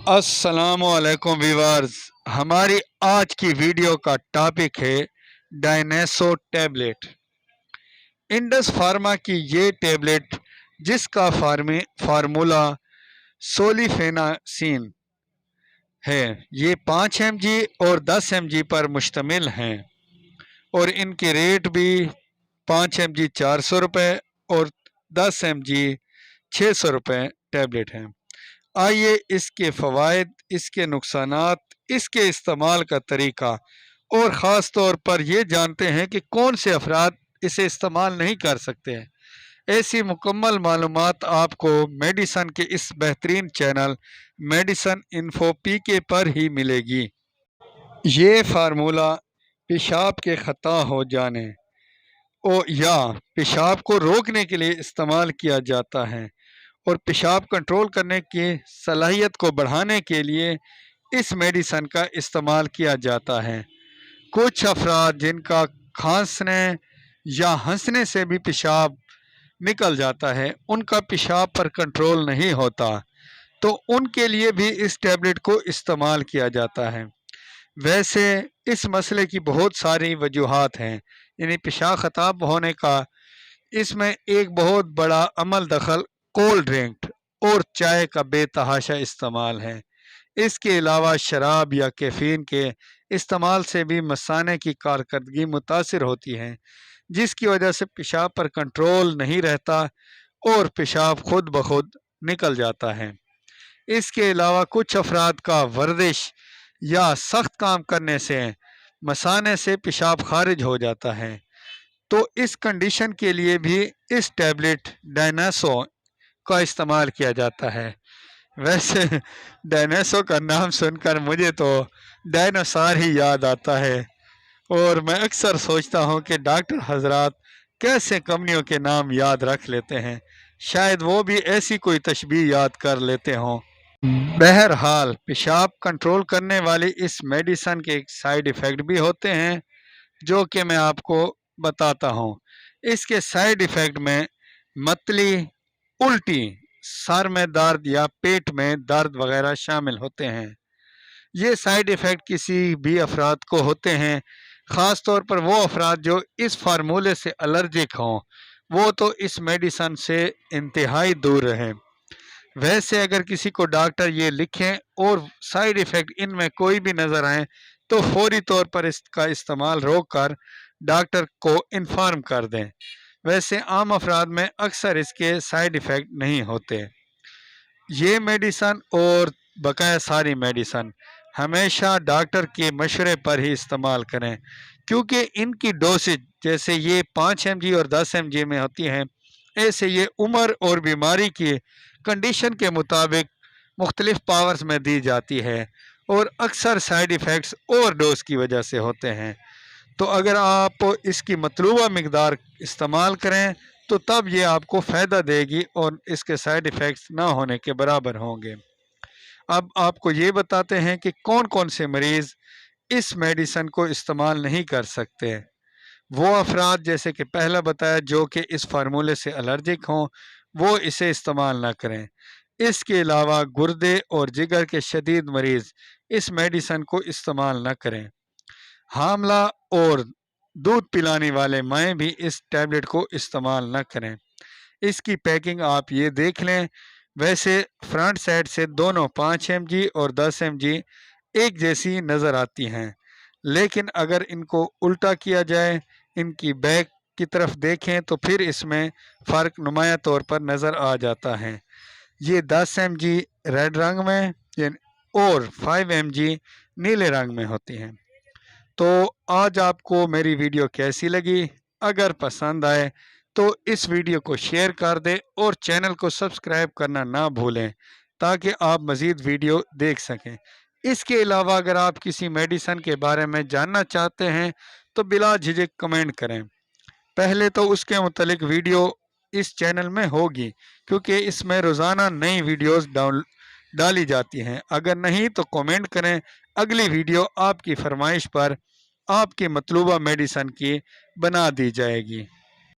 अस्सलाम वालेकुम व्यूअर्स। हमारी आज की वीडियो का टॉपिक है डायनेसो टैबलेट। इंडस फार्मा की ये टैबलेट जिसका फार्मूला सोलिफेनासिन है, ये 5 mg और 10 mg पर मुश्तमिल हैं और इनके रेट भी 5 mg 400 रुपये और 10 mg 600 रुपये टैबलेट हैं। आइए इसके फ़वाइद, इसके नुकसानात, इसके इस्तेमाल का तरीका और ख़ास तौर पर ये जानते हैं कि कौन से अफराद इसे इस्तेमाल नहीं कर सकते हैं। ऐसी मुकम्मल मालूमात आपको मेडिसन के इस बेहतरीन चैनल मेडिसन इन्फो पीके पर ही मिलेगी। ये फार्मूला पेशाब के ख़ता हो जाने या पेशाब को रोकने के लिए इस्तेमाल किया जाता है और पेशाब कंट्रोल करने की सलाहियत को बढ़ाने के लिए इस मेडिसन का इस्तेमाल किया जाता है। कुछ अफराद जिनका खांसने या हंसने से भी पेशाब निकल जाता है, उनका पेशाब पर कंट्रोल नहीं होता, तो उनके लिए भी इस टैबलेट को इस्तेमाल किया जाता है। वैसे इस मसले की बहुत सारी वजूहात हैं, यानी पेशाब ख़राब होने का इसमें एक बहुत बड़ा अमल दखल कोल्ड ड्रिंक और चाय का बेतहाशा इस्तेमाल है। इसके अलावा शराब या कैफीन के इस्तेमाल से भी मसाने की कारकर्दगी मुतासिर होती है, जिसकी वजह से पेशाब पर कंट्रोल नहीं रहता और पेशाब खुद ब खुद निकल जाता है। इसके अलावा कुछ अफराद का वर्जिश या सख्त काम करने से मसाने से पेशाब खारिज हो जाता है, तो इस कंडीशन के लिए भी इस टैबलेट डायनेसो का इस्तेमाल किया जाता है। वैसे डायनेसो का नाम सुनकर मुझे तो डायनासोर ही याद आता है और मैं अक्सर सोचता हूँ कि डॉक्टर हजरात कैसे कंपनियों के नाम याद रख लेते हैं, शायद वो भी ऐसी कोई तशबीह याद कर लेते हों। बहरहाल पेशाब कंट्रोल करने वाली इस मेडिसन के साइड इफ़ेक्ट भी होते हैं, जो कि मैं आपको बताता हूँ। इसके साइड इफ़ेक्ट में मतली, उल्टी, सर में दर्द या पेट में दर्द वगैरह शामिल होते हैं। ये साइड इफ़ेक्ट किसी भी अफराद को होते हैं, ख़ास तौर पर वो अफराद जो इस फार्मूले से एलर्जिक हों, वो तो इस मेडिसन से इंतहाई दूर रहें। वैसे अगर किसी को डॉक्टर ये लिखें और साइड इफ़ेक्ट इनमें कोई भी नज़र आए, तो फौरी तौर पर इसका इस्तेमाल रोक कर डॉक्टर को इन्फॉर्म कर दें। वैसे आम अफराद में अक्सर इसके साइड इफ़ेक्ट नहीं होते। ये मेडिसन और बकाया सारी मेडिसन हमेशा डॉक्टर के मशवरे पर ही इस्तेमाल करें, क्योंकि इनकी डोसेज जैसे ये 5 mg और 10 mg में होती हैं, ऐसे ये उम्र और बीमारी की कंडीशन के मुताबिक मुख्तलिफ पावर्स में दी जाती है और अक्सर साइड इफ़ेक्ट्स ओवर डोज की वजह से होते हैं। तो अगर आप इसकी मतलूबा मिकदार इस्तेमाल करें तो तब ये आपको फ़ायदा देगी और इसके साइड इफ़ेक्ट्स ना होने के बराबर होंगे। अब आपको ये बताते हैं कि कौन कौन से मरीज़ इस मेडिसन को इस्तेमाल नहीं कर सकते। वो अफराद जैसे कि पहला बताया जो कि इस फार्मूले से एलर्जिक हों, वो इसे इस्तेमाल ना करें। इसके अलावा गुर्दे और जिगर के शदीद मरीज़ इस मेडिसन को इस्तेमाल ना करें। हामला और दूध पिलाने वाले माएँ भी इस टैबलेट को इस्तेमाल न करें। इसकी पैकिंग आप ये देख लें। वैसे फ्रंट साइड से दोनों 5 mg और 10 mg एक जैसी नज़र आती हैं, लेकिन अगर इनको उल्टा किया जाए, इनकी बैक की तरफ देखें तो फिर इसमें फ़र्क नुमाया तौर पर नज़र आ जाता है। ये 10 mg रेड रंग में और 5 mg नीले रंग में होती हैं। तो आज आपको मेरी वीडियो कैसी लगी? अगर पसंद आए तो इस वीडियो को शेयर कर दें और चैनल को सब्सक्राइब करना ना भूलें, ताकि आप मज़ीद वीडियो देख सकें। इसके अलावा अगर आप किसी मेडिसन के बारे में जानना चाहते हैं तो बिला झिझक कमेंट करें। पहले तो उसके मुतालिक वीडियो इस चैनल में होगी, क्योंकि इसमें रोज़ाना नई वीडियोस डाली जाती हैं। अगर नहीं तो कमेंट करें, अगली वीडियो आपकी फरमाइश पर आपकी मतलूबा मेडिसन की बना दी जाएगी।